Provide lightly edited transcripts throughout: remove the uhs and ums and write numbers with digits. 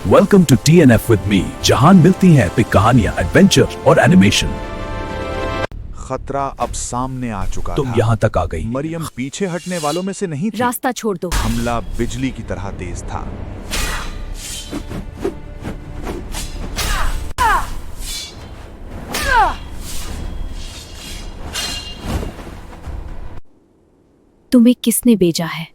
Welcome to TNF with me, जहां मिलती हैं एपिक कहानियां, एडवेंचर और एनिमेशन। खतरा अब सामने आ चुका तुम था। यहाँ तक आ गई। मरियम पीछे हटने वालों में से नहीं थी। रास्ता छोड़ दो। हमला बिजली की तरह तेज था। तुम्हें किसने भेजा है?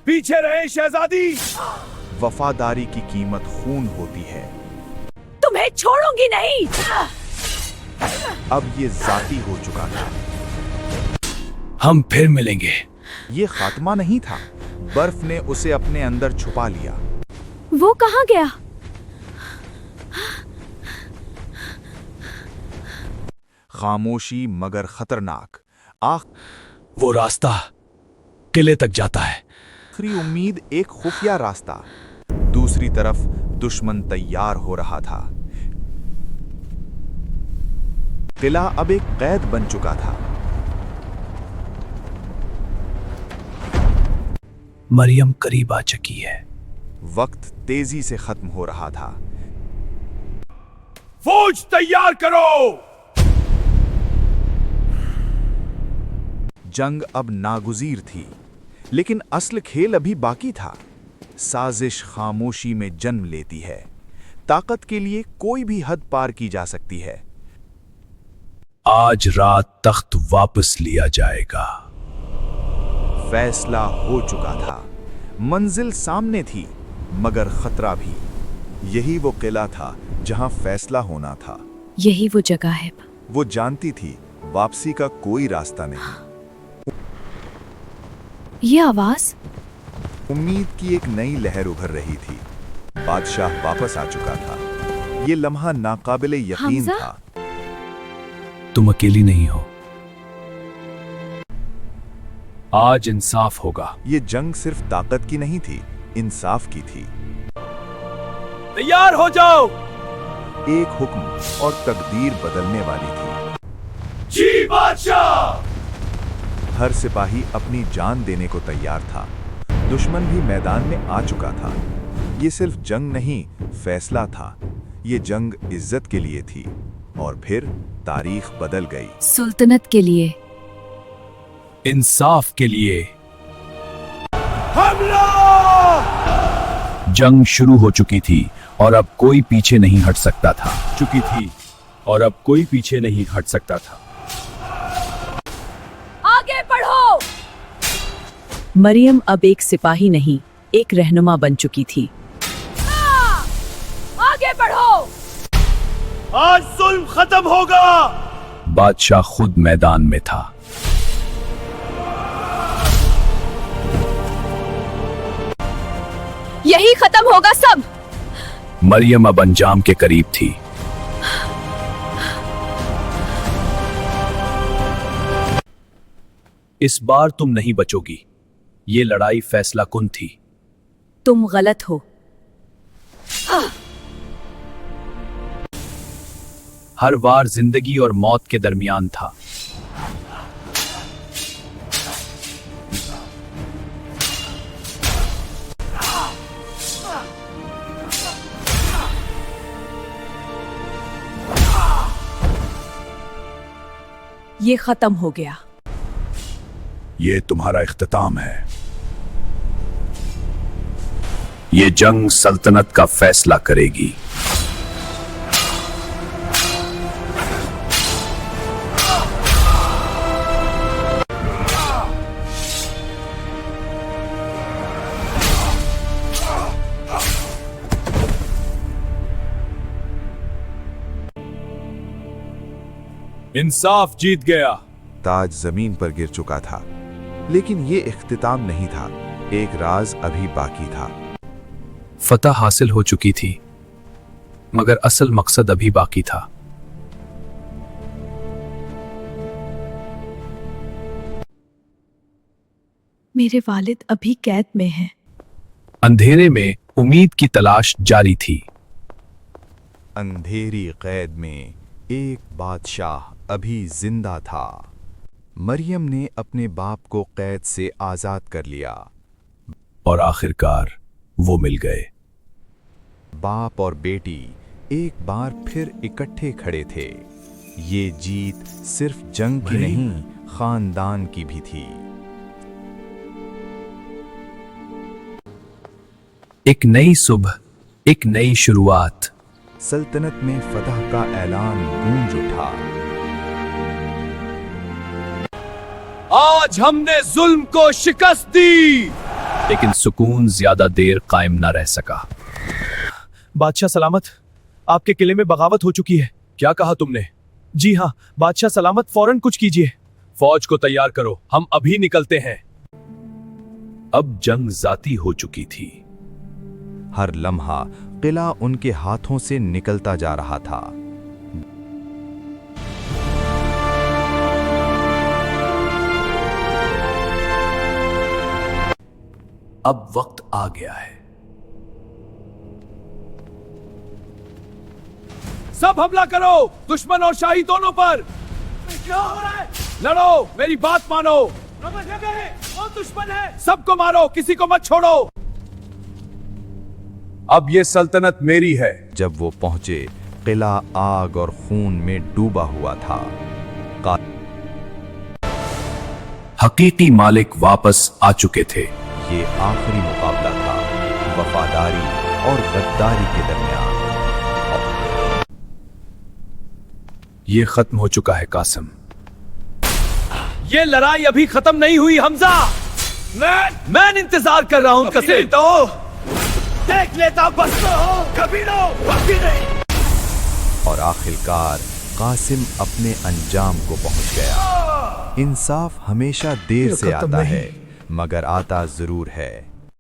पीछे रहे शहजादी। वफादारी की कीमत खून होती है। तुम्हें छोड़ूंगी नहीं। अब ये जाती हो चुका था। हम फिर मिलेंगे। ये खात्मा नहीं था। बर्फ ने उसे अपने अंदर छुपा लिया। वो कहाँ गया? खामोशी मगर खतरनाक। वो रास्ता किले तक जाता है। आखिरी उम्मीद एक खुफिया रास्ता। दूसरी तरफ दुश्मन तैयार हो रहा था। किला अब एक कैद बन चुका था। मरियम करीब आ चुकी है। वक्त तेजी से खत्म हो रहा था। फौज तैयार करो। जंग अब नागुजीर थी, लेकिन असल खेल अभी बाकी था। साजिश खामोशी में जन्म लेती है। ताकत के लिए कोई भी हद पार की जा सकती है। आज रात तख्त वापस लिया जाएगा। फैसला हो चुका था। मंजिल सामने थी, मगर खतरा भी। यही वो किला था जहां फैसला होना था। यही वो जगह है। वो जानती थी वापसी का कोई रास्ता नहीं। ये आवाज? उम्मीद की एक नई लहर उभर रही थी। बादशाह वापस आ चुका था। ये लम्हा नाकाबिले यकीन हमजा? था। तुम अकेली नहीं हो। आज इंसाफ होगा। ये जंग सिर्फ ताकत की नहीं थी, इंसाफ की थी। तैयार हो जाओ। एक हुक्म और तकदीर बदलने वाली थी। जी बादशाह। हर सिपाही अपनी जान देने को तैयार था। दुश्मन भी मैदान में आ चुका था। ये सिर्फ जंग नहीं, फैसला था। ये जंग इज्जत के लिए थी, और फिर तारीख बदल गई। सुल्तनत के लिए, इंसाफ के लिए। हमला! जंग शुरू हो चुकी थी और अब कोई पीछे नहीं हट सकता था। आगे बढ़ो। मरियम अब एक सिपाही नहीं, एक रहनुमा बन चुकी थी। आगे बढ़ो। आज जुल्म खत्म होगा। बादशाह खुद मैदान में था। यही खत्म होगा सब। मरियम अब अंजाम के करीब थी। इस बार तुम नहीं बचोगी। ये लड़ाई फैसला कुन थी। तुम गलत हो। हर वार जिंदगी और मौत के दरमियान था। ये खत्म हो गया। ये तुम्हारा इख्तिताम है। ये जंग सल्तनत का फैसला करेगी। इंसाफ जीत गया। ताज जमीन पर गिर चुका था, लेकिन ये इख्तिताम नहीं था। एक राज अभी बाकी था। फतह हासिल हो चुकी थी, मगर असल मकसद अभी बाकी था। मेरे वालिद अभी कैद में हैं। अंधेरे में उम्मीद की तलाश जारी थी। अंधेरी कैद में एक बादशाह अभी जिंदा था। मरियम ने अपने बाप को कैद से आजाद कर लिया। और आखिरकार वो मिल गए। बाप और बेटी एक बार फिर इकट्ठे खड़े थे। ये जीत सिर्फ जंग की नहीं, खानदान की भी थी। एक नई सुबह, एक नई शुरुआत। सल्तनत में फतह का ऐलान गूंज उठा। आज हमने जुल्म को शिकस्त दी, लेकिन सुकून ज्यादा देर कायम न रह सका। बादशाह सलामत, आपके किले में बगावत हो चुकी है। क्या कहा तुमने? जी हाँ बादशाह सलामत, फौरन कुछ कीजिए। फौज को तैयार करो, हम अभी निकलते हैं। अब जंग जाती हो चुकी थी। हर लम्हा किला उनके हाथों से निकलता जा रहा था। अब वक्त आ गया है। सब हमला करो, दुश्मन और शाही दोनों पर। क्या हो रहा है? लड़ो, मेरी बात मानो। कौन दुश्मन है? सबको मारो, किसी को मत छोड़ो। अब ये सल्तनत मेरी है। जब वो पहुंचे, किला आग और खून में डूबा हुआ था। हकीकी मालिक वापस आ चुके थे। ये आखिरी मुकाबला था, वफादारी और गद्दारी के दरमियान। ये खत्म हो चुका है कासिम। ये लड़ाई अभी खत्म नहीं हुई हमजा। मैं इंतजार कर रहा हूं कसे। तो देख लेता बस हो, कभी नहीं। और आखिरकार कासिम अपने अंजाम को पहुंच गया। इंसाफ हमेशा देर से आता है, मगर आता जरूर है।